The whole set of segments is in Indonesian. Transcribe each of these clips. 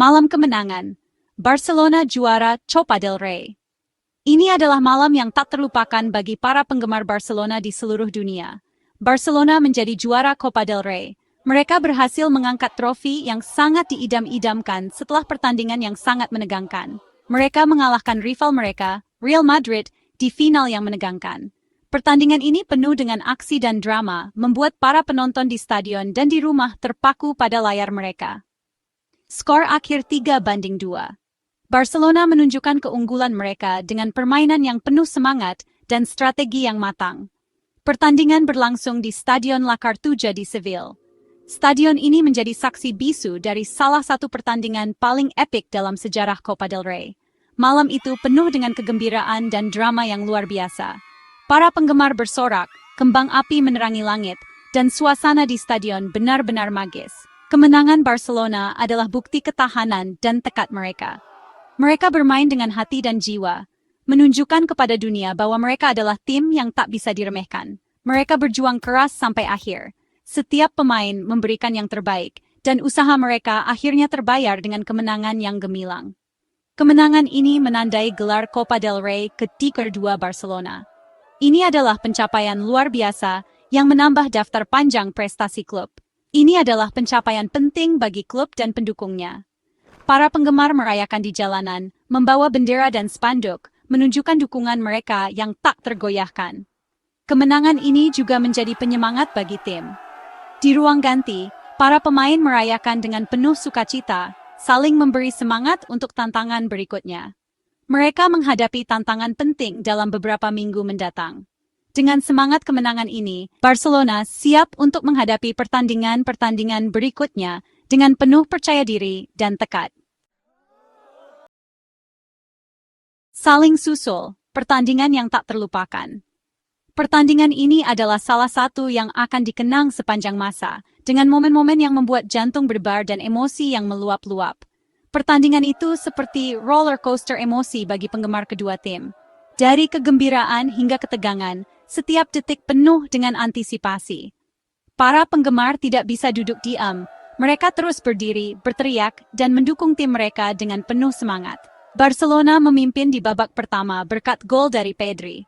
Malam kemenangan. Barcelona juara Copa del Rey. Ini adalah malam yang tak terlupakan bagi para penggemar Barcelona di seluruh dunia. Barcelona menjadi juara Copa del Rey. Mereka berhasil mengangkat trofi yang sangat diidam-idamkan setelah pertandingan yang sangat menegangkan. Mereka mengalahkan rival mereka, Real Madrid, di final yang menegangkan. Pertandingan ini penuh dengan aksi dan drama, membuat para penonton di stadion dan di rumah terpaku pada layar mereka. Skor akhir 3-2. Barcelona menunjukkan keunggulan mereka dengan permainan yang penuh semangat dan strategi yang matang. Pertandingan berlangsung di Stadion La Cartuja di Seville. Stadion ini menjadi saksi bisu dari salah satu pertandingan paling epik dalam sejarah Copa del Rey. Malam itu penuh dengan kegembiraan dan drama yang luar biasa. Para penggemar bersorak, kembang api menerangi langit, dan suasana di stadion benar-benar magis. Kemenangan Barcelona adalah bukti ketahanan dan tekad mereka. Mereka bermain dengan hati dan jiwa, menunjukkan kepada dunia bahwa mereka adalah tim yang tak bisa diremehkan. Mereka berjuang keras sampai akhir. Setiap pemain memberikan yang terbaik, dan usaha mereka akhirnya terbayar dengan kemenangan yang gemilang. Kemenangan ini menandai gelar Copa del Rey ke-32 Barcelona. Ini adalah pencapaian luar biasa yang menambah daftar panjang prestasi klub. Ini adalah pencapaian penting bagi klub dan pendukungnya. Para penggemar merayakan di jalanan, membawa bendera dan spanduk, menunjukkan dukungan mereka yang tak tergoyahkan. Kemenangan ini juga menjadi penyemangat bagi tim. Di ruang ganti, para pemain merayakan dengan penuh sukacita, saling memberi semangat untuk tantangan berikutnya. Mereka menghadapi tantangan penting dalam beberapa minggu mendatang. Dengan semangat kemenangan ini, Barcelona siap untuk menghadapi pertandingan-pertandingan berikutnya dengan penuh percaya diri dan tekad. Saling susul, pertandingan yang tak terlupakan. Pertandingan ini adalah salah satu yang akan dikenang sepanjang masa, dengan momen-momen yang membuat jantung berdebar dan emosi yang meluap-luap. Pertandingan itu seperti roller coaster emosi bagi penggemar kedua tim. Dari kegembiraan hingga ketegangan, setiap detik penuh dengan antisipasi. Para penggemar tidak bisa duduk diam. Mereka terus berdiri, berteriak, dan mendukung tim mereka dengan penuh semangat. Barcelona memimpin di babak pertama berkat gol dari Pedri.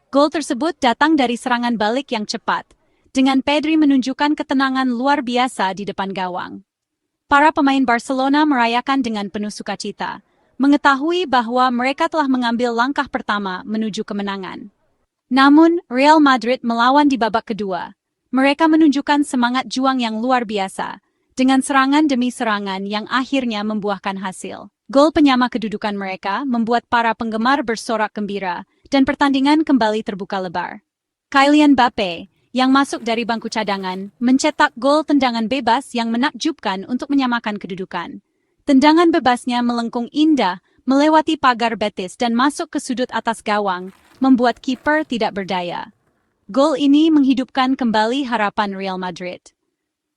Gol tersebut datang dari serangan balik yang cepat, dengan Pedri menunjukkan ketenangan luar biasa di depan gawang. Para pemain Barcelona merayakan dengan penuh sukacita, mengetahui bahwa mereka telah mengambil langkah pertama menuju kemenangan. Namun, Real Madrid melawan di babak kedua. Mereka menunjukkan semangat juang yang luar biasa, dengan serangan demi serangan yang akhirnya membuahkan hasil. Gol penyama kedudukan mereka membuat para penggemar bersorak gembira, dan pertandingan kembali terbuka lebar. Kylian Mbappe, yang masuk dari bangku cadangan, mencetak gol tendangan bebas yang menakjubkan untuk menyamakan kedudukan. Tendangan bebasnya melengkung indah, melewati pagar betis dan masuk ke sudut atas gawang, membuat kiper tidak berdaya. Gol ini menghidupkan kembali harapan Real Madrid.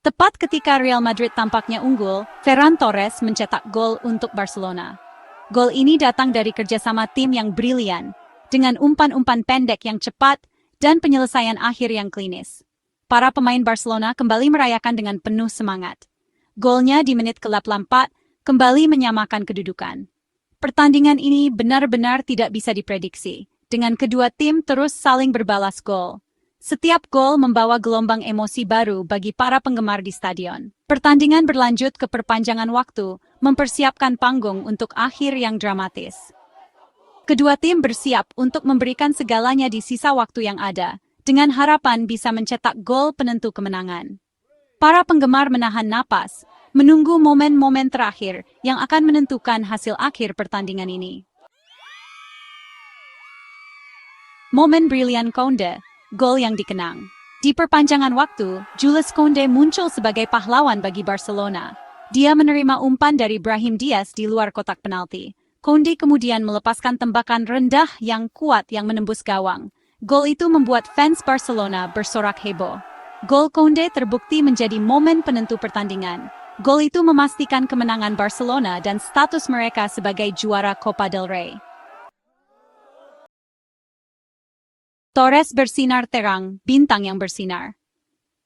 Tepat ketika Real Madrid tampaknya unggul, Ferran Torres mencetak gol untuk Barcelona. Gol ini datang dari kerjasama tim yang brilian, dengan umpan-umpan pendek yang cepat, dan penyelesaian akhir yang klinis. Para pemain Barcelona kembali merayakan dengan penuh semangat. Golnya di menit ke-84 kembali menyamakan kedudukan. Pertandingan ini benar-benar tidak bisa diprediksi, dengan kedua tim terus saling berbalas gol. Setiap gol membawa gelombang emosi baru bagi para penggemar di stadion. Pertandingan berlanjut ke perpanjangan waktu, mempersiapkan panggung untuk akhir yang dramatis. Kedua tim bersiap untuk memberikan segalanya di sisa waktu yang ada, dengan harapan bisa mencetak gol penentu kemenangan. Para penggemar menahan napas, menunggu momen-momen terakhir yang akan menentukan hasil akhir pertandingan ini. Momen brilian Koundé, gol yang dikenang. Di perpanjangan waktu, Jules Koundé muncul sebagai pahlawan bagi Barcelona. Dia menerima umpan dari Brahim Diaz di luar kotak penalti. Koundé kemudian melepaskan tembakan rendah yang kuat yang menembus gawang. Gol itu membuat fans Barcelona bersorak heboh. Gol Koundé terbukti menjadi momen penentu pertandingan. Gol itu memastikan kemenangan Barcelona dan status mereka sebagai juara Copa del Rey. Torres bersinar terang, bintang yang bersinar.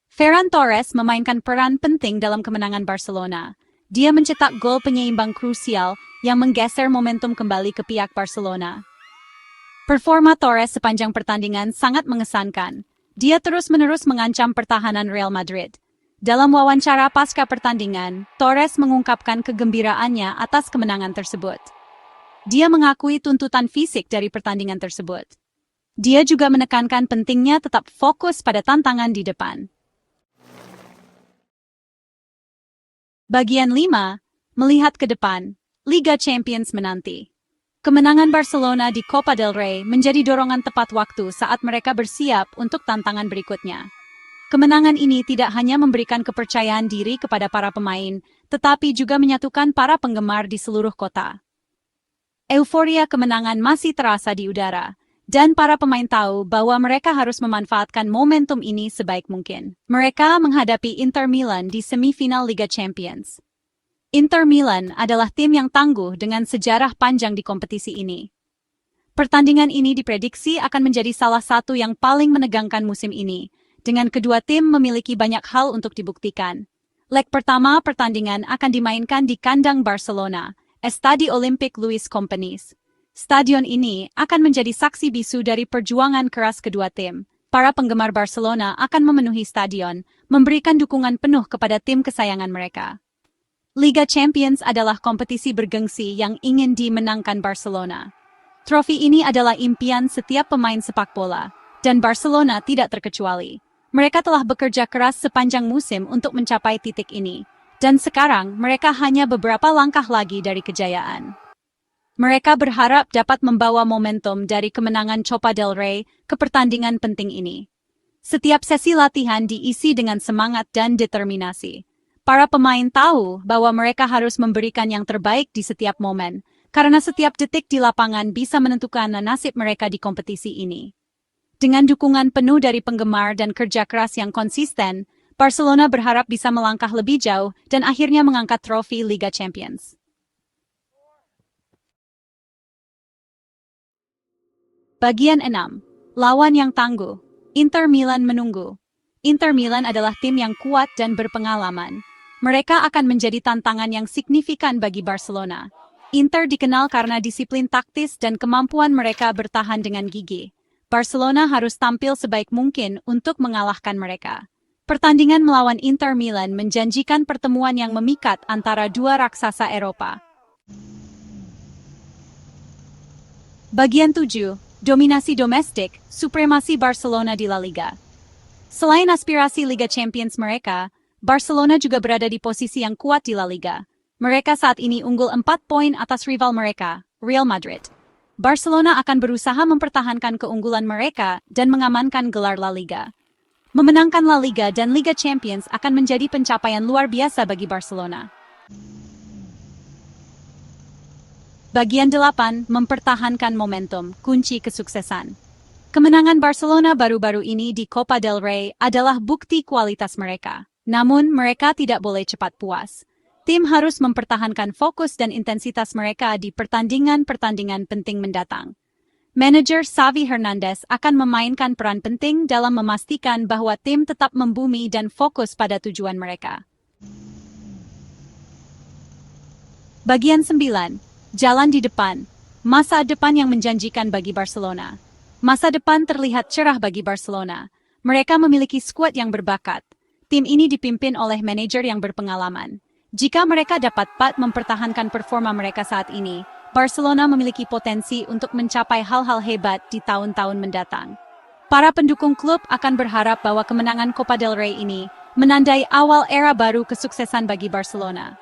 Ferran Torres memainkan peran penting dalam kemenangan Barcelona. Dia mencetak gol penyeimbang krusial yang menggeser momentum kembali ke pihak Barcelona. Performa Torres sepanjang pertandingan sangat mengesankan. Dia terus-menerus mengancam pertahanan Real Madrid. Dalam wawancara pasca pertandingan, Torres mengungkapkan kegembiraannya atas kemenangan tersebut. Dia mengakui tuntutan fisik dari pertandingan tersebut. Dia juga menekankan pentingnya tetap fokus pada tantangan di depan. Bagian 5. Melihat ke depan, Liga Champions menanti. Kemenangan Barcelona di Copa del Rey menjadi dorongan tepat waktu saat mereka bersiap untuk tantangan berikutnya. Kemenangan ini tidak hanya memberikan kepercayaan diri kepada para pemain, tetapi juga menyatukan para penggemar di seluruh kota. Euforia kemenangan masih terasa di udara, dan para pemain tahu bahwa mereka harus memanfaatkan momentum ini sebaik mungkin. Mereka menghadapi Inter Milan di semifinal Liga Champions. Inter Milan adalah tim yang tangguh dengan sejarah panjang di kompetisi ini. Pertandingan ini diprediksi akan menjadi salah satu yang paling menegangkan musim ini, dengan kedua tim memiliki banyak hal untuk dibuktikan. Leg pertama pertandingan akan dimainkan di kandang Barcelona, Estadio Olympic Luis Companys. Stadion ini akan menjadi saksi bisu dari perjuangan keras kedua tim. Para penggemar Barcelona akan memenuhi stadion, memberikan dukungan penuh kepada tim kesayangan mereka. Liga Champions adalah kompetisi bergengsi yang ingin dimenangkan Barcelona. Trofi ini adalah impian setiap pemain sepak bola, dan Barcelona tidak terkecuali. Mereka telah bekerja keras sepanjang musim untuk mencapai titik ini, dan sekarang mereka hanya beberapa langkah lagi dari kejayaan. Mereka berharap dapat membawa momentum dari kemenangan Copa del Rey ke pertandingan penting ini. Setiap sesi latihan diisi dengan semangat dan determinasi. Para pemain tahu bahwa mereka harus memberikan yang terbaik di setiap momen, karena setiap detik di lapangan bisa menentukan nasib mereka di kompetisi ini. Dengan dukungan penuh dari penggemar dan kerja keras yang konsisten, Barcelona berharap bisa melangkah lebih jauh dan akhirnya mengangkat trofi Liga Champions. Bagian 6. Lawan yang tangguh. Inter Milan menunggu. Inter Milan adalah tim yang kuat dan berpengalaman. Mereka akan menjadi tantangan yang signifikan bagi Barcelona. Inter dikenal karena disiplin taktis dan kemampuan mereka bertahan dengan gigih. Barcelona harus tampil sebaik mungkin untuk mengalahkan mereka. Pertandingan melawan Inter Milan menjanjikan pertemuan yang memikat antara dua raksasa Eropa. Bagian 7. Dominasi domestik, supremasi Barcelona di La Liga. Selain aspirasi Liga Champions mereka, Barcelona juga berada di posisi yang kuat di La Liga. Mereka saat ini unggul 4 poin atas rival mereka, Real Madrid. Barcelona akan berusaha mempertahankan keunggulan mereka dan mengamankan gelar La Liga. Memenangkan La Liga dan Liga Champions akan menjadi pencapaian luar biasa bagi Barcelona. Bagian 8. Mempertahankan momentum, kunci kesuksesan. Kemenangan Barcelona baru-baru ini di Copa del Rey adalah bukti kualitas mereka. Namun, mereka tidak boleh cepat puas. Tim harus mempertahankan fokus dan intensitas mereka di pertandingan-pertandingan penting mendatang. Manajer Xavi Hernandez akan memainkan peran penting dalam memastikan bahwa tim tetap membumi dan fokus pada tujuan mereka. Bagian 9. Jalan di depan. Masa depan yang menjanjikan bagi Barcelona. Masa depan terlihat cerah bagi Barcelona. Mereka memiliki skuad yang berbakat. Tim ini dipimpin oleh manajer yang berpengalaman. Jika mereka dapat mempertahankan performa mereka saat ini, Barcelona memiliki potensi untuk mencapai hal-hal hebat di tahun-tahun mendatang. Para pendukung klub akan berharap bahwa kemenangan Copa del Rey ini menandai awal era baru kesuksesan bagi Barcelona.